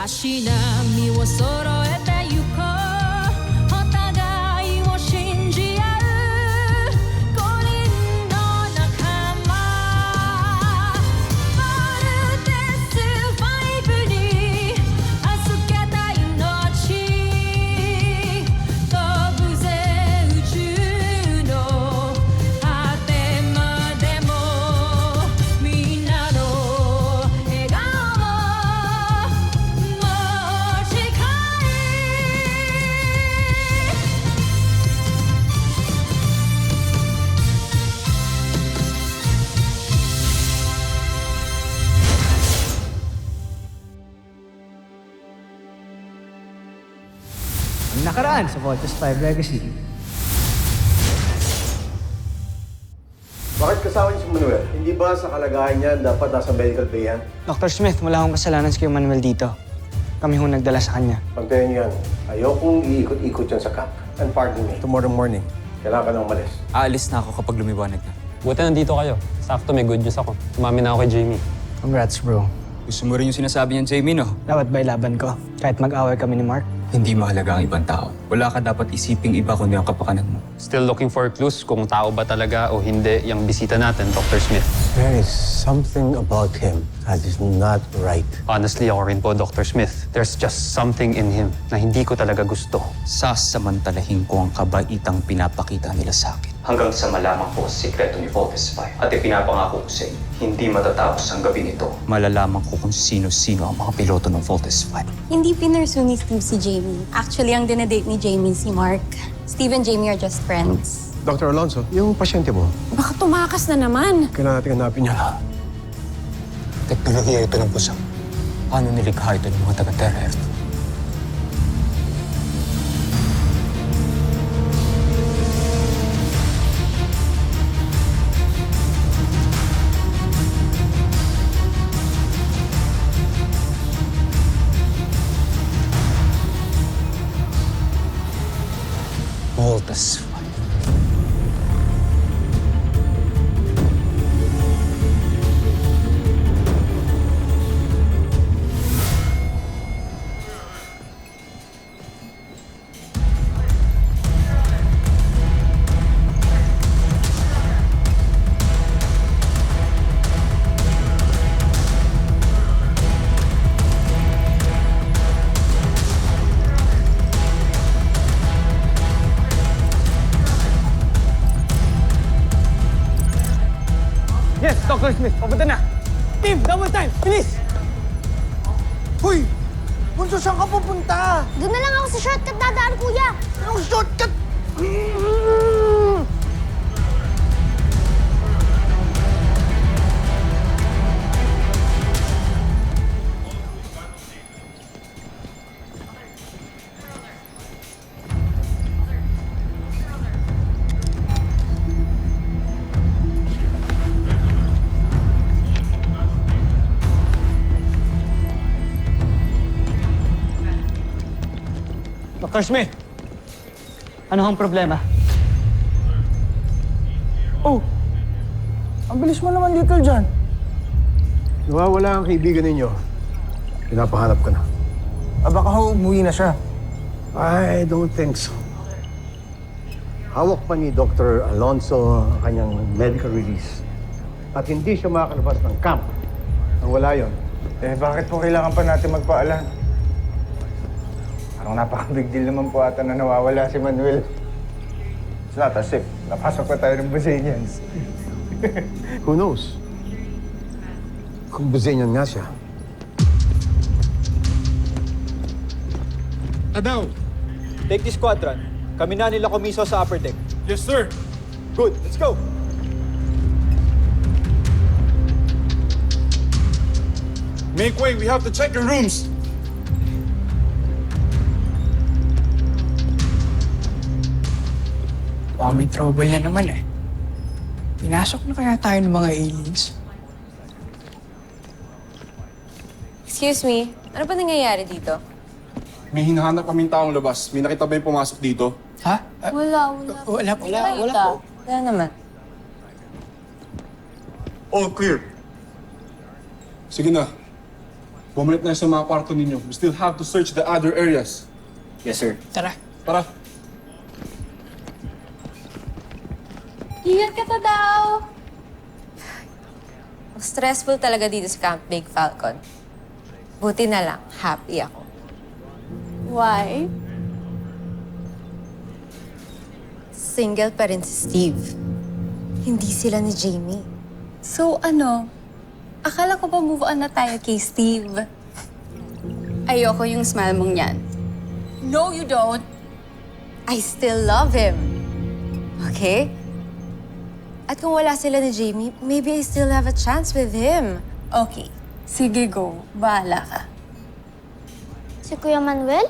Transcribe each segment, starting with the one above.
足並みを揃えてゆこうお互いを信じ合う5人の仲間まるでスファイブに預けた命飛ぶぜ宇宙の果てまでもみんなの笑顔Ang nakaraan sa Voltes 5 Legacy. Bakit kasama niyo si Manuel? Hindi ba sa kalagayan niya dapat nasa medical bay yan? Dr. Smith, wala akong kasalanan sa Kuya Manuel dito. Kami hong nagdala sa kanya. Pagtayo niyo yan, ayokong iikot-ikot yan sa camp. And pardon me, tomorrow morning, kailangan ka nang umalis. Aalis na ako kapag lumiwanag na. Buti nandito kayo. Sakto may good news ako. Umami na ako kay Jamie. Congrats, bro. Gusto mo rin yung sinasabi niyan, Jamie, no? Dapat ba ilaban ko? Kahit mag-away kami ni Mark? Hindi mahalaga ang ibang tao. Wala ka dapat isiping iba kundi ang kapakanan mo. Still looking for clues kung tao ba talaga o hindi yung bisita natin, Dr. Smith. There is something about him that is not right. Honestly, ako rin po, Dr. Smith. There's just something in him na hindi ko talaga gusto. Sasamantalahin ko ang kabaitang pinapakita nila sa akin. Hanggang sa malaman ko ang sikreto ni Voltes 5. At ipinapangako ko sa inyo, hindi matatapos ang gabi nito. Malalaman ko kung sino-sino ang mga piloto ng Voltes 5. Hindi pinursu ni Steve si Jamie. Actually, ang dinedate ni Jamie si Mark. Steve and Jamie are just friends. Dr. Alonso, yung pasyente mo, Baka tumakas na naman. kailangan natin hanapin niya. Teknolohiya ito ng pusang. Paano nilikha ito ng mga taga-Terra F? Voltes 5. Yes, Dr. Smith, papunta na! Team, double time! Bilis! Hoy! Bunso, saan ka pupunta? Doon na lang ako sa shortcut dadaan, kuya. Anong shortcut? Dr. Smith! Ano ang problema? Oh! Ang bilis mo naman, Little John. Nawawala ang kaibigan ninyo. Pinapahanap ka na. Baka umuwi na siya. I don't think so. Hawak pa ni Dr. Alonso ang kanyang medical release. At hindi siya makakalabas ng camp nang wala yon. Bakit po kailangan pa natin magpaalam? Parang napaka-big deal naman po ata na nawawala si Manuel. It's not as if napasok pa tayo ng Brazilians. Who knows? Kung Brazilian nga siya. Adaw, take this squadron. Kami na nila komiso sa upper deck. Yes, sir. Good, let's go. Make way. We have to check your rooms. Baka may trouble na naman eh. Pinasok na kaya tayo ng mga aliens? Excuse me, ano ba nangyayari dito? May hinahanap kaming taong labas. May nakita ba yung pumasok dito? Ha? Wala po. Wala naman. All clear. Sige na. Bumalik na sa mga kwarto ninyo. We still have to search the other areas. Yes, sir. Tara. Tara. Ingat ka ta daw! Stressful talaga dito sa Camp Big Falcon. Buti na lang, happy ako. Why? Single pa rin si Steve. Hindi sila ni Jamie. So ano? Akala ko ba move on na tayo kay Steve? Ayoko yung smile mong yan. No, you don't. I still love him. Okay? At kung wala sila ni Jamie, maybe I still have a chance with him. Okay. Sige, go. Bahala ka. Si Kuya Manuel?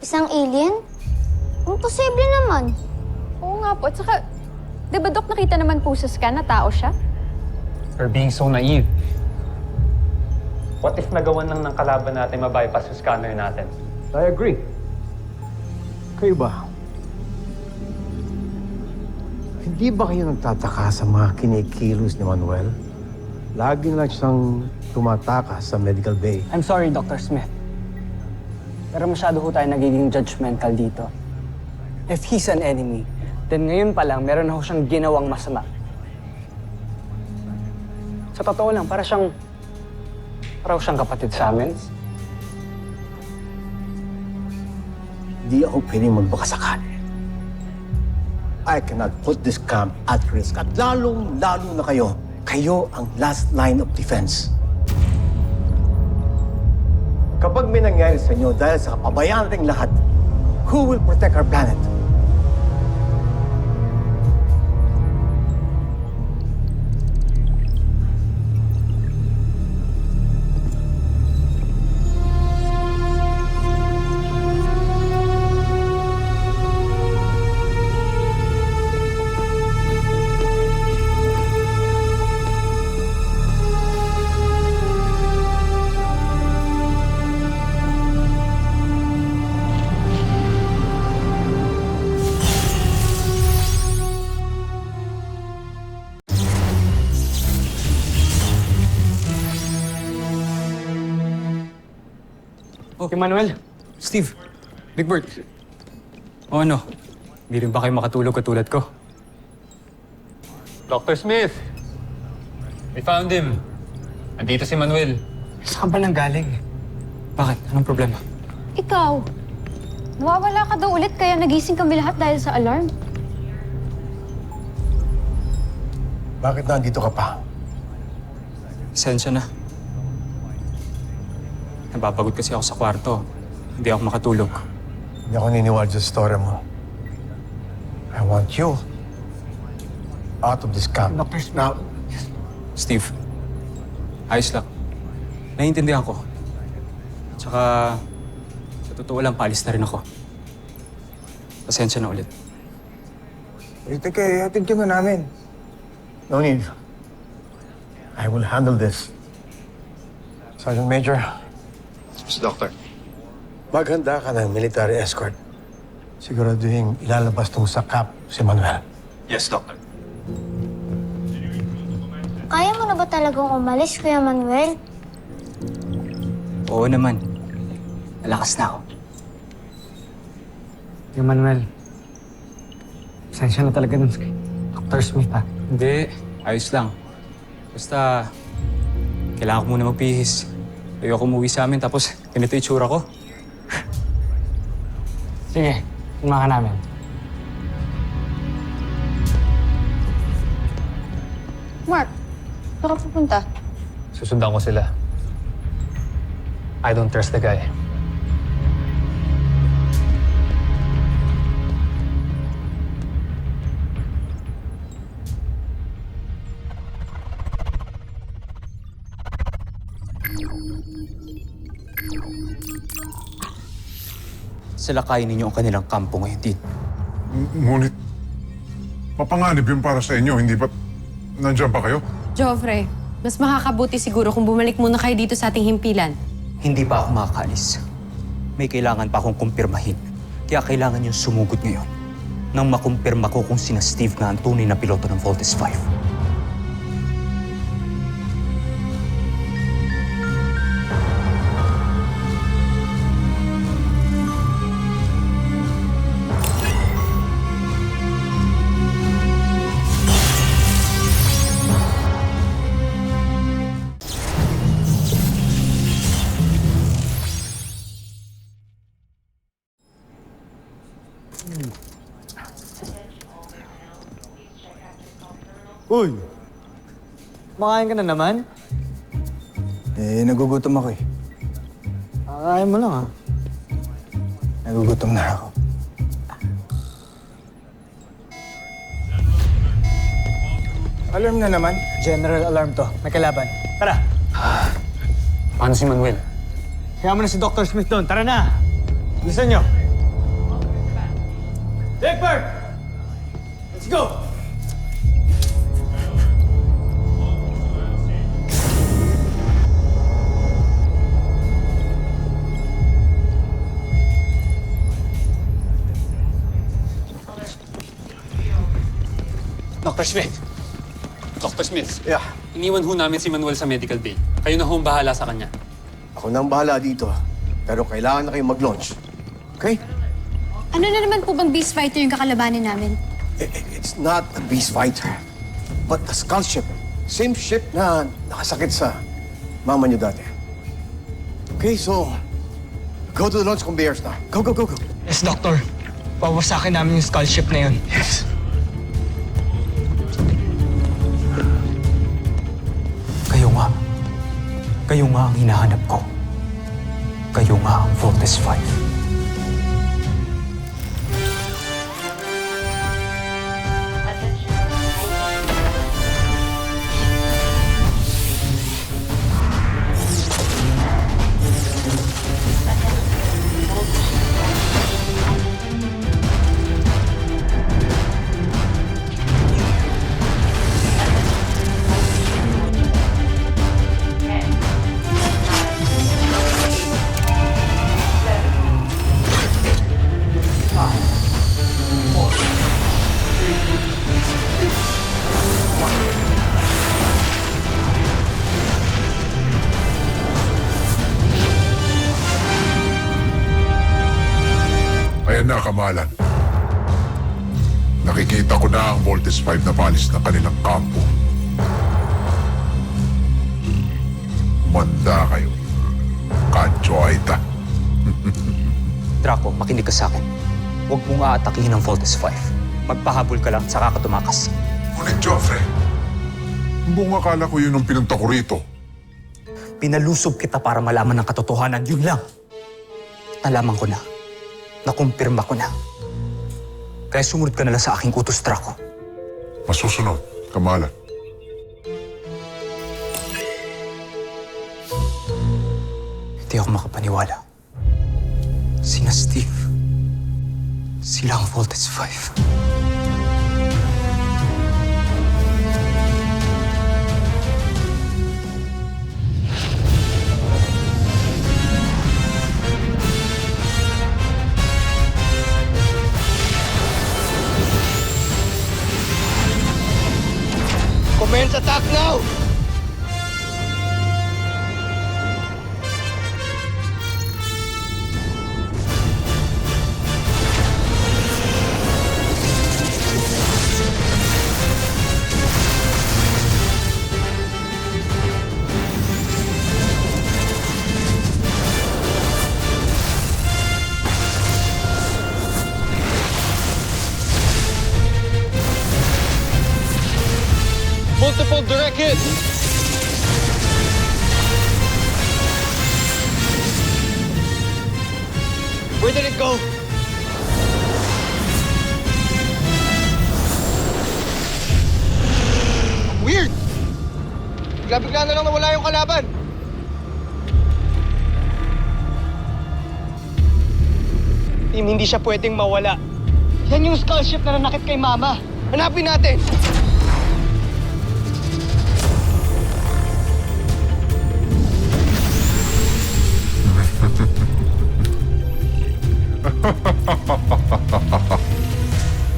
Isang alien? Imposible naman. Oo nga po. At saka, di ba, Dok, nakita naman po sa scan na tao siya? You're being so naive. What if nagawan lang ng kalaban natin ma-bypass yung scanner natin? I agree. Kayo ba? Hindi ba kayo nagtataka sa mga kinikilos ni Manuel? Lagi na lang siyang tumatakas sa medical bay. I'm sorry, Dr. Smith. Pero masyado ho tayo nagiging judgmental dito. If he's an enemy, then ngayon pa lang meron na ho siyang ginawang masama. Sa totoo lang, para siyang kapatid sa amin. Hindi ako pwedeng magbakasakali. I cannot put this camp at risk. At lalong-lalo na kayo. Kayo ang last line of defense. Kapag may nangyari sa inyo dahil sa kapabayaan nating lahat, who will protect our planet? Oh, Manuel. Steve. Big Bird. O ano? Hindi rin ba kayo makatulog katulad ko? Dr. Smith! We found him. Andito si Manuel. Saan ba nang galing? Bakit? Anong problema? Ikaw, nawawala ka daw ulit kaya nagising kami lahat dahil sa alarm. Bakit nandito ka pa? Sensya na. Napapagod kasi ako sa kwarto. Hindi ako makatulog. Hindi ako niniwala sa story mo. I want you out of this camp. Dr. Smith. Now, Steve, ayos lang. Naiintindihan ko. Tsaka, sa totoo lang, paalis na rin ako. Pasensya na ulit. Hatid ka na namin. no need. I will handle this. Sergeant Major, Doctor. maghanda ka ng military escort. Siguraduhin ilalabas tong sa camp si Manuel. Yes, Doctor. Kaya mo na ba talagang umalis, Kuya Manuel? Oo naman. Malakas na ako. Yung Manuel, pasensya na talaga dun kay Dr. Smith, ha? Hindi. Ayos lang. Basta, kailangan ko muna magpihis. Ayoko umuwi sa amin tapos ganito itsura ko. Sige, tumahan ka namin. Mark, saan ka pupunta? Susundan ko sila. I don't trust the guy. Salakayin ninyo ang kanilang kampo ngayon din. Ngunit, mapanganib yun para sa inyo, hindi ba nandiyan pa kayo? Joffrey, mas makakabuti siguro kung bumalik muna kayo dito sa ating himpilan. Hindi pa ako makakaalis. May kailangan pa akong kumpirmahin. Kaya kailangan yung sumugod ngayon nang makumpirma ko kung sina Steve nga ang tunay na piloto ng Voltes 5. Uy! Makain ka na naman? Nagugutom ako eh. Kakain mo lang ah. Nagugutom na ako. Alarm na naman. General alarm to. May kalaban. Tara! Paano si Manuel? Kaya mo na si Dr. Smith doon. Tara na! Listen nyo! Egbert! Let's go! Dr. Smith! Dr. Smith, Yeah, iniwan ho namin si Manuel sa medical bay. Kayo na ho ang bahala sa kanya. ako nang bahala dito. Pero kailangan na kayong mag-launch. Okay? Ano na naman po bang beast fighter yung kakalabanin namin? It's not a beast fighter, but a skull ship. Same ship na nakasakit sa mama niyo dati. Okay, so go to the launch conveyors na. Go, go, go, go. Yes, Doctor. Pawasakin namin yung skull ship na yun. Yes. Kayo nga ang hinahanap ko. Kayo nga ang Voltes 5. Ayan na, Kamalan. Nakikita ko na ang Voltes 5 na palis ng kanilang kampo. Manda kayo. Kancho Aita. Draco, makinig ka sa akin. Huwag mong aatakihin ang Voltes 5. Magpahabol ka lang, saka ka tumakas. Ngunit, Joffrey, buong akala ko yun ang pinunta ko rito. Pinalusob kita para malaman ng katotohanan, yun lang. Nalaman ko na. Nakumpirma ko na. Kaya sumunod ka na lang sa aking utos, Draco. Masusunod, Kamalan. Hindi ako makapaniwala. Sina Steve. Sila ang Voltes 5. Commence attack now! Multiple direct hits! Where did it go? Weird! Bigla-bigla na lang nawala yung kalaban. Team, hindi siya pwedeng mawala. Yan yung skull ship na nanakit kay Mama. Hanapin natin!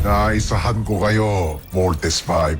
Naisahan ko kayo, Voltes 5.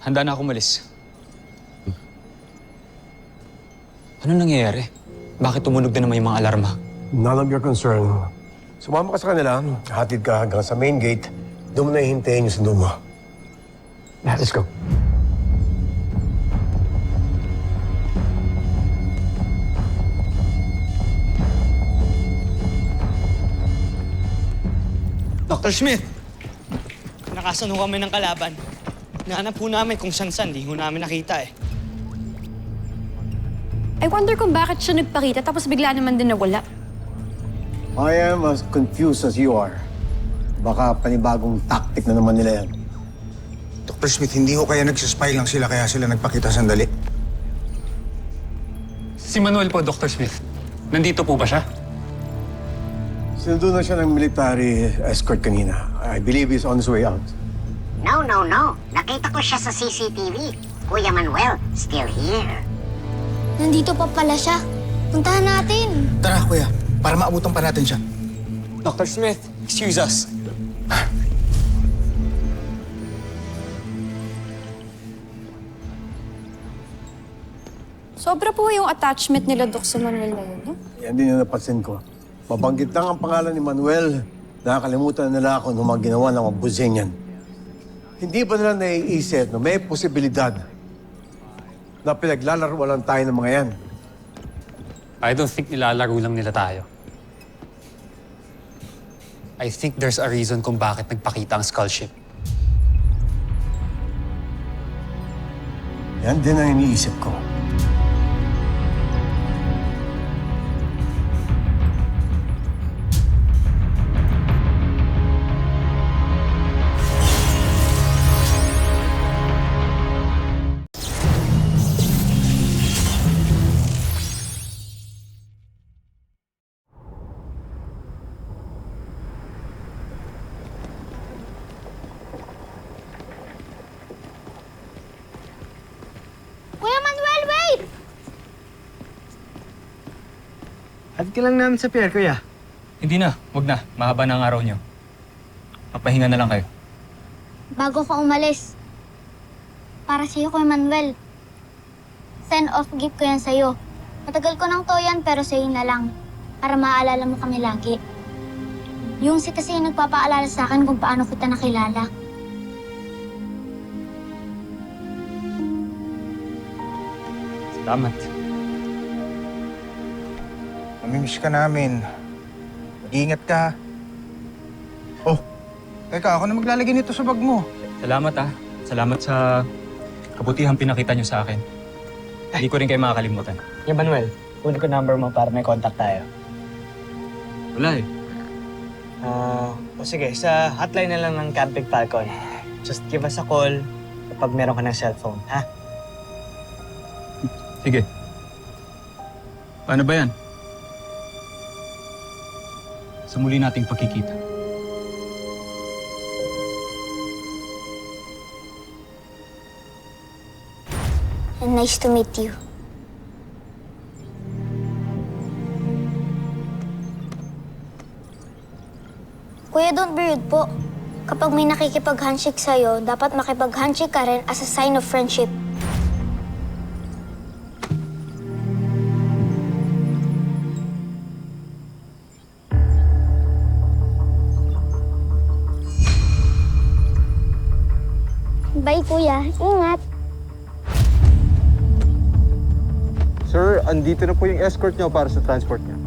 handa na ako umalis. Ano nangyayari? Bakit tumunog na naman yung mga alarma? None of your concern. Sumama ka sa kanila, hatid ka hanggang sa main gate, doon mo na hihintayin yung sundo mo. Let's go. Dr. Smith! Nakasan ho kami ng kalaban. Nahanap po namin kung saan-saan, di ho namin nakita eh. I wonder kung bakit siya nagpakita tapos bigla naman din nawala. I am as confused as you are. Baka panibagong tactic na naman nila yan. Dr. Smith, hindi ko kaya nagsispy lang sila kaya sila nagpakita sandali. Si Manuel po, Dr. Smith. Nandito po ba siya? Sinundo na siya ng military escort kanina. I believe he's on his way out. No. Nakita ko siya sa CCTV. Kuya Manuel, still here. Nandito pa pala siya. Puntahan natin. Tara, kuya. Para maabutan pa natin siya. Dr. Smith, excuse us. Sobra po yung attachment nila, Dok, sa Manuel na yun, no? Yan din yung napansin ko. Mabanggit lang ang pangalan ni Manuel. Nakakalimutan na nila ako ng mga ginawa ng mga buzen yan. Hindi ba nila naiisip na may posibilidad na pinaglalaruan lang tayo ng mga yan? I don't think nilalaro lang nila tayo. I think there's a reason kung bakit nagpakita ang skull ship. Yan din ang iniisip ko. Kuya Manuel, wait! Hatid ka lang namin sa pier, kuya. Hindi na, wag na. Mahaba na ang araw niyo. Papahinga na lang kayo. Bago ka umalis. Para sa'yo, Kuya Manuel. Send off gift ko yan sa'yo. Matagal ko nang to yan, pero sa'yo na lang. Para maaalala mo kami lagi. Yung si kasi yung nagpapaalala sa akin kung paano kita nakilala. Salamat. Namimiss ka namin. Mag-iingat ka. Oh, teka, ako na maglalagay nito sa bag mo. Salamat Salamat sa kabutihang pinakita niyo sa akin. Hindi ko rin kayo makakalimutan. Kuya Manuel, kunin ko number mo para may contact tayo. Wala eh. O sige, sa hotline na lang ng Camping Falcon. Just give us a call kapag meron ka ng cellphone, ha? Sige. Paano ba yan? Sa muli nating pagkikita. And nice to meet you. Kuya, don't be rude po. Kapag may nakikipag-handshake sa'yo, dapat makipag-handshake ka rin as a sign of friendship. Bye, Kuya. Ingat. Sir, andito na po yung escort niyo para sa transport niyo.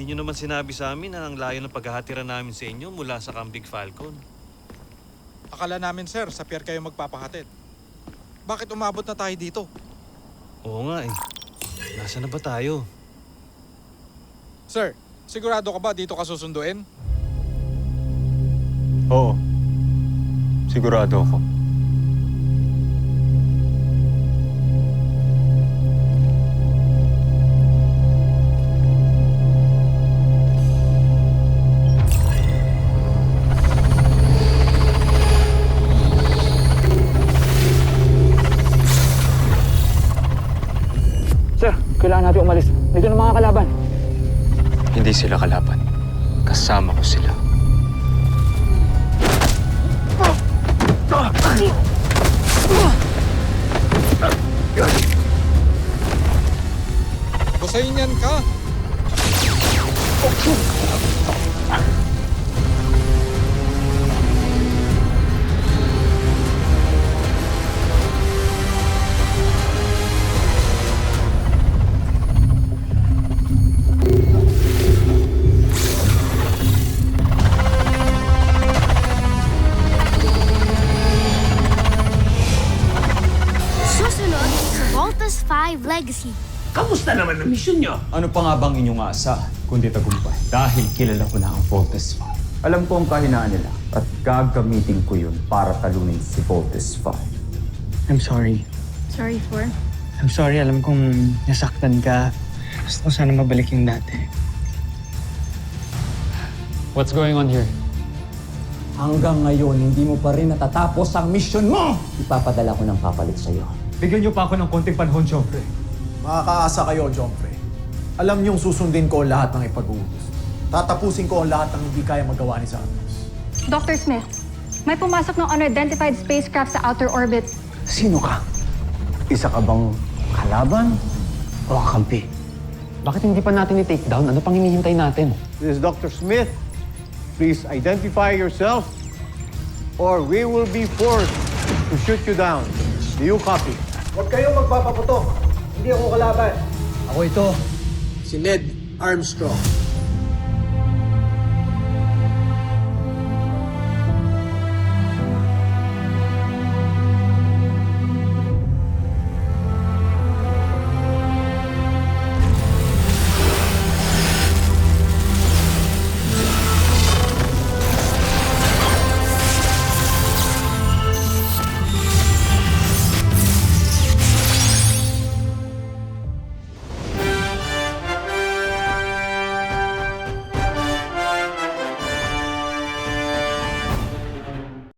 Hindi nyo naman sinabi sa amin na ang layo ng paghahatiran namin sa inyo mula sa Camping Falcon. Akala namin, sir, sa pier kayo magpapahatid. Bakit umabot na tayo dito? Oo nga eh. Nasaan na ba tayo? Sir, sigurado ka ba dito ka susunduin? Oo. Sigurado ako. Kailangan natin umalis. Dito na mga kalaban. Hindi sila kalaban. Kasama ko sila. Gusayin yan ka! Susunod sa Voltes 5 Legacy. Kamusta naman ang misyon nyo? Ano pa nga bang inyong asa, kundi tagumpay? Dahil kilala ko na ang Voltes 5. Alam ko ang kahinaan nila at gagamitin ko yun para talunin si Voltes 5. I'm sorry. Sorry for? I'm sorry. Alam kong nasaktan ka. Gusto ko sana mabalik yung dati. What's going on here? Hanggang ngayon, hindi mo pa rin natatapos ang mission mo! Ipapadala ko ng papalit sa'yo. Bigyan niyo pa ako ng konting panahon, Joffrey. Makakaasa kayo, Joffrey. Alam niyong susundin ko ang lahat ng ipag-utos. Tatapusin ko ang lahat ng hindi kaya magawa ni Santos. Dr. Smith, may pumasok ng unidentified spacecraft sa outer orbit. Sino ka? Isa ka bang kalaban o kakampi? Bakit hindi pa natin i-take down? Ano pang hinihintay natin? This is Dr. Smith. Please identify yourself or we will be forced to shoot you down. Do you copy? Huwag kayong magpapaputok. Hindi ako kalaban. Ako ito, si Ned Armstrong.